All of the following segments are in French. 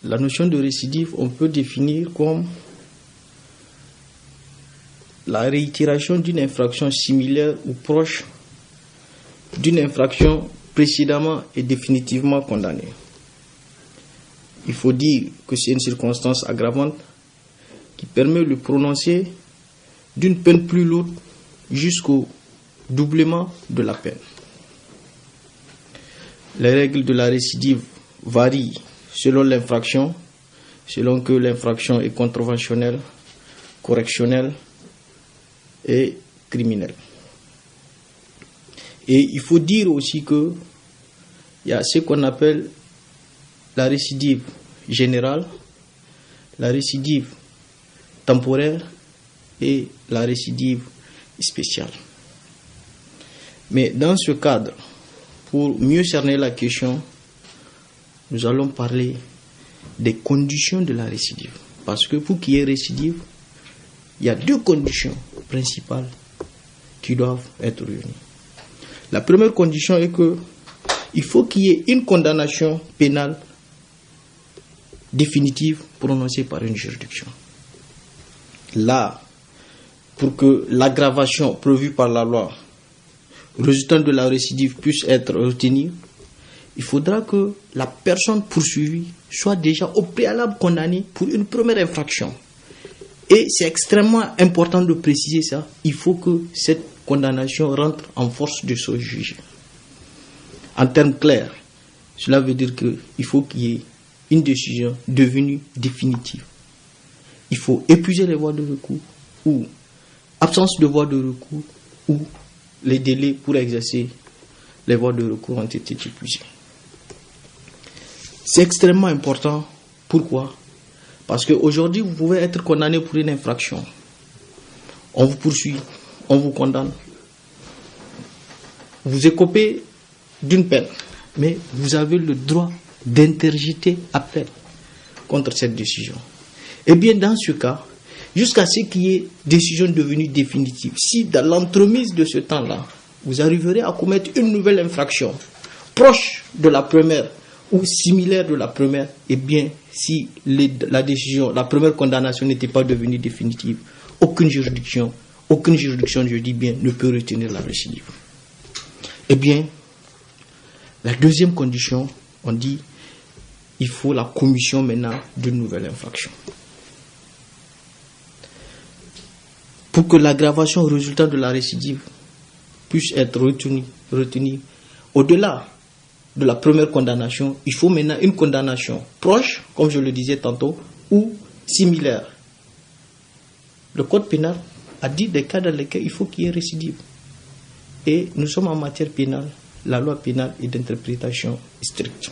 La notion de récidive, on peut définir comme la réitération d'une infraction similaire ou proche d'une infraction précédemment et définitivement condamnée. Il faut dire que c'est une circonstance aggravante qui permet le prononcé d'une peine plus lourde jusqu'au doublement de la peine. Les règles de la récidive varient selon l'infraction, selon que l'infraction est contraventionnelle, correctionnelle et criminelle. Et il faut dire aussi que il y a ce qu'on appelle la récidive générale, la récidive temporaire et la récidive spéciale. Mais dans ce cadre, pour mieux cerner la question, nous allons parler des conditions de la récidive. Parce que pour qu'il y ait récidive, il y a deux conditions principales qui doivent être réunies. La première condition est que il faut qu'il y ait une condamnation pénale définitive prononcée par une juridiction. Là, pour que l'aggravation prévue par la loi résultant de la récidive puisse être retenue, il faudra que la personne poursuivie soit déjà au préalable condamnée pour une première infraction. Et c'est extrêmement important de préciser ça. Il faut que cette condamnation rentre en force de ce juge. En termes clairs, cela veut dire qu'il faut qu'il y ait une décision devenue définitive. Il faut épuiser les voies de recours ou absence de voies de recours ou les délais pour exercer les voies de recours ont été épuisés. C'est extrêmement important. Pourquoi? Parce qu'aujourd'hui, vous pouvez être condamné pour une infraction. On vous poursuit, on vous condamne. Vous écopez d'une peine, mais vous avez le droit d'interjeter appel contre cette décision. Eh bien, dans ce cas, jusqu'à ce qu'il y ait décision devenue définitive, si dans l'entremise de ce temps-là, vous arriverez à commettre une nouvelle infraction proche de la première ou similaire de la première, eh bien, si la décision, la première condamnation n'était pas devenue définitive, aucune juridiction, je dis bien, ne peut retenir la récidive. Eh bien, la deuxième condition, on dit, il faut la commission maintenant d'une nouvelle infraction. Pour que l'aggravation résultant de la récidive puisse être retenue au-delà de la première condamnation, il faut maintenant une condamnation proche, comme je le disais tantôt, ou similaire. Le code pénal a dit des cas dans lesquels il faut qu'il y ait récidive. Et nous sommes en matière pénale, la loi pénale est d'interprétation stricte.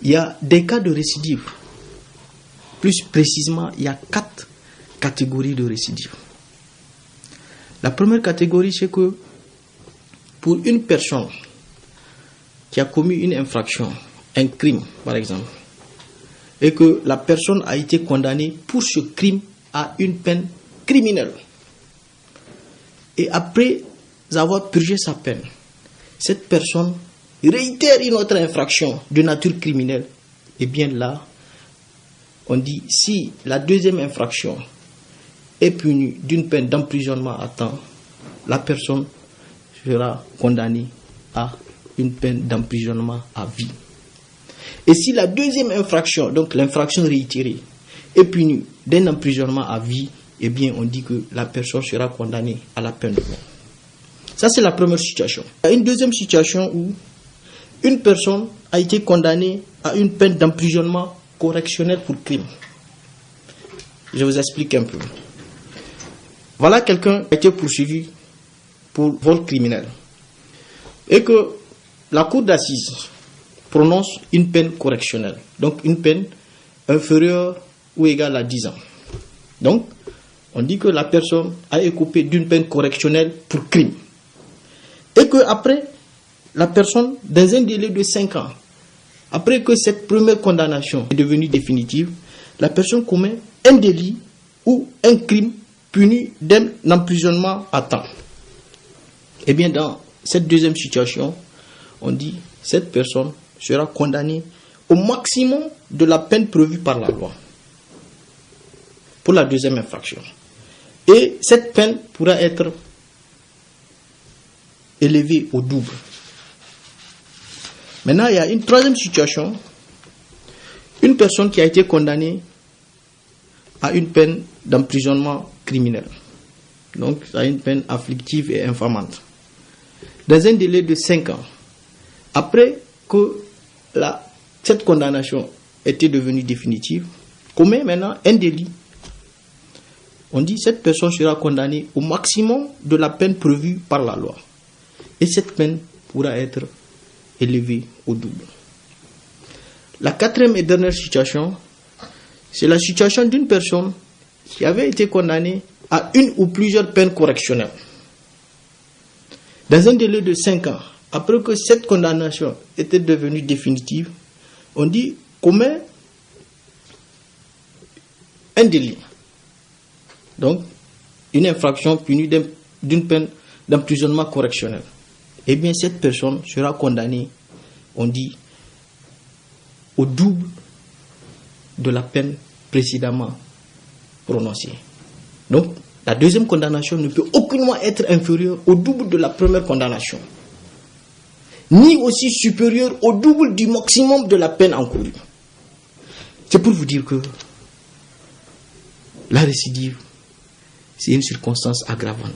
Il y a des cas de récidive. Plus précisément, il y a 4 catégories de récidive. La première catégorie, c'est que pour une personne qui a commis une infraction, un crime par exemple, et que la personne a été condamnée pour ce crime à une peine criminelle, et après avoir purgé sa peine, cette personne réitère une autre infraction de nature criminelle, et bien là, on dit si la deuxième infraction est punie d'une peine d'emprisonnement à temps, la personne sera condamnée à une peine d'emprisonnement à vie. Et si la deuxième infraction, donc l'infraction réitérée, est punie d'un emprisonnement à vie, eh bien on dit que la personne sera condamnée à la peine de mort. Ça c'est la première situation. Il y a une deuxième situation où une personne a été condamnée à une peine d'emprisonnement correctionnel pour crime. Je vous explique un peu. Voilà quelqu'un qui a été poursuivi pour vol criminel et que la cour d'assises prononce une peine correctionnelle, donc une peine inférieure ou égale à 10 ans. Donc, on dit que la personne a écopé d'une peine correctionnelle pour crime. Et que après, la personne, dans un délai de 5 ans, après que cette première condamnation est devenue définitive, la personne commet un délit ou un crime puni d'un emprisonnement à temps. Eh bien, dans cette deuxième situation, on dit que cette personne sera condamnée au maximum de la peine prévue par la loi pour la deuxième infraction. Et cette peine pourra être élevée au double. Maintenant, il y a une troisième situation. Une personne qui a été condamnée à une peine d'emprisonnement criminel. Donc, à une peine afflictive et infamante. Dans un délai de 5 ans. Après que cette condamnation était devenue définitive, commet maintenant un délit. On dit que cette personne sera condamnée au maximum de la peine prévue par la loi. Et cette peine pourra être élevée au double. La quatrième et dernière situation, c'est la situation d'une personne qui avait été condamnée à une ou plusieurs peines correctionnelles. Dans un délai de 5 ans, après que cette condamnation était devenue définitive, on dit commet un délit. Donc, une infraction punie d'une peine d'emprisonnement correctionnel. Eh bien, cette personne sera condamnée, on dit, au double de la peine précédemment prononcée. Donc, la deuxième condamnation ne peut aucunement être inférieure au double de la première condamnation, ni aussi supérieure au double du maximum de la peine encourue. C'est pour vous dire que la récidive, c'est une circonstance aggravante.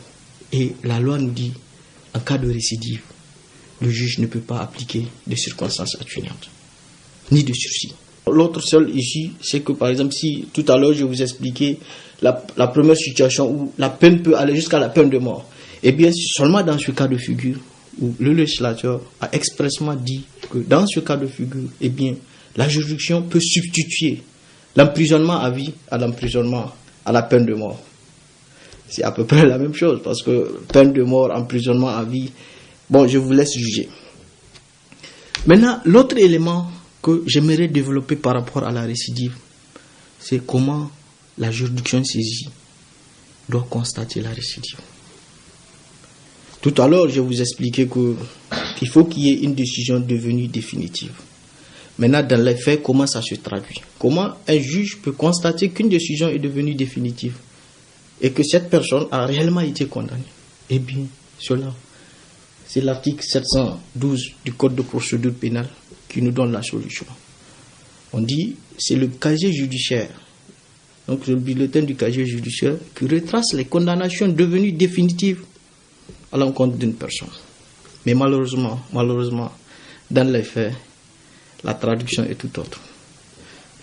Et la loi nous dit, en cas de récidive, le juge ne peut pas appliquer de circonstances atténuantes, ni de sursis. L'autre seul ici, c'est que par exemple, si tout à l'heure je vous expliquais la première situation où la peine peut aller jusqu'à la peine de mort, eh bien seulement dans ce cas de figure où le législateur a expressément dit que dans ce cas de figure, eh bien la juridiction peut substituer l'emprisonnement à vie à l'emprisonnement à la peine de mort. C'est à peu près la même chose parce que peine de mort, emprisonnement à vie, bon, je vous laisse juger. Maintenant, l'autre élément que j'aimerais développer par rapport à la récidive, c'est comment la juridiction saisie doit constater la récidive. Tout à l'heure, je vous expliquais qu'il faut qu'il y ait une décision devenue définitive. Maintenant, dans les faits, comment ça se traduit? Comment un juge peut constater qu'une décision est devenue définitive et que cette personne a réellement été condamnée? Eh bien, cela, c'est l'article 712 du Code de procédure pénale qui nous donne la solution. On dit, c'est le casier judiciaire, donc le bulletin du casier judiciaire, qui retrace les condamnations devenues définitives à l'encontre d'une personne. Mais malheureusement, dans les faits, la traduction est tout autre.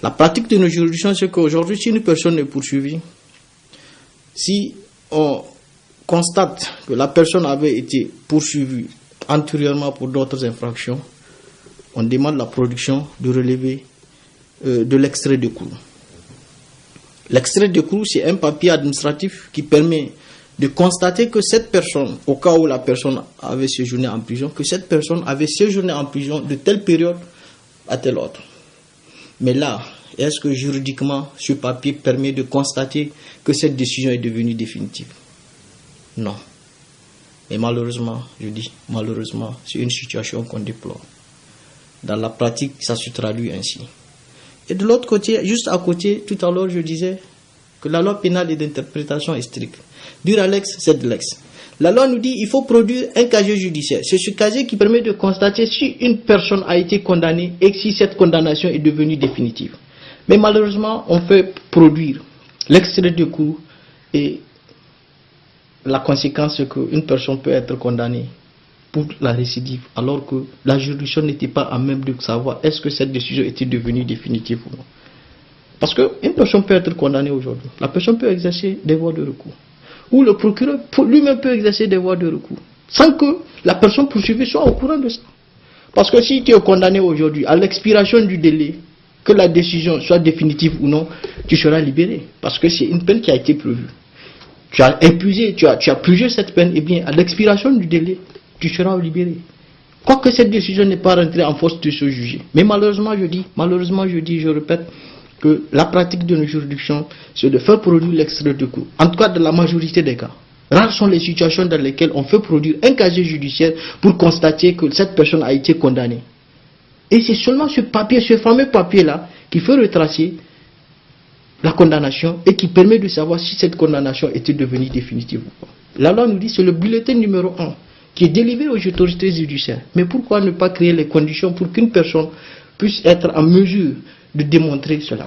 La pratique de nos juridictions, c'est qu'aujourd'hui, si une personne est poursuivie, si on constate que la personne avait été poursuivie antérieurement pour d'autres infractions, on demande la production de relevé de l'extrait de cour. L'extrait de cour, c'est un papier administratif qui permet de constater que cette personne, au cas où la personne avait séjourné en prison, que cette personne avait séjourné en prison de telle période à telle autre. Mais là, est-ce que juridiquement, ce papier permet de constater que cette décision est devenue définitive? Non. Mais malheureusement, je dis malheureusement, c'est une situation qu'on déplore. Dans la pratique, ça se traduit ainsi. Et de l'autre côté, juste à côté, tout à l'heure, je disais que la loi pénale et d'interprétation est stricte. Dur à l'ex, c'est de l'ex. La loi nous dit qu'il faut produire un casier judiciaire. C'est ce casier qui permet de constater si une personne a été condamnée et si cette condamnation est devenue définitive. Mais malheureusement, on fait produire l'extrait de cour et la conséquence, c'est qu'une personne peut être condamnée pour la récidive, alors que la juridiction n'était pas à même de savoir est-ce que cette décision était devenue définitive ou non. Parce qu'une personne peut être condamnée aujourd'hui. La personne peut exercer des voies de recours. Ou le procureur lui-même peut exercer des voies de recours. Sans que la personne poursuivie soit au courant de ça. Parce que si tu es condamné aujourd'hui, à l'expiration du délai, que la décision soit définitive ou non, tu seras libéré. Parce que c'est une peine qui a été prévue. Tu as épuisé, tu as purgé cette peine, et bien à l'expiration du délai, tu seras libéré. Quoique cette décision n'est pas rentrée en force de se juger. Mais malheureusement, je répète, que la pratique de nos juridictions, c'est de faire produire l'extrait de cour. En tout cas, dans la majorité des cas. Rares sont les situations dans lesquelles on fait produire un casier judiciaire pour constater que cette personne a été condamnée. Et c'est seulement ce papier, ce fameux papier-là, qui fait retracer la condamnation et qui permet de savoir si cette condamnation était devenue définitive ou pas. La loi nous dit que c'est le bulletin numéro 1 qui est délivré aux autorités judiciaires. Mais pourquoi ne pas créer les conditions pour qu'une personne puisse être en mesure de démontrer cela?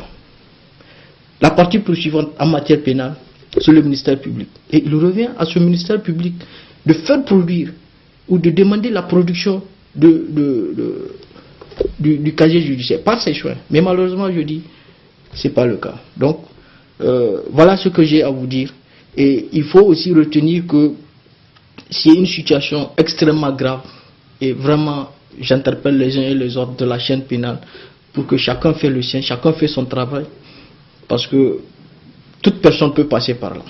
La partie poursuivante en matière pénale, c'est le ministère public. Et il revient à ce ministère public de faire produire ou de demander la production du casier judiciaire par ses choix. Mais malheureusement, je dis, ce n'est pas le cas. Donc, voilà ce que j'ai à vous dire. Et il faut aussi retenir que c'est une situation extrêmement grave. Et vraiment, j'interpelle les uns et les autres de la chaîne pénale pour que chacun fait le sien, chacun fait son travail. Parce que toute personne peut passer par là.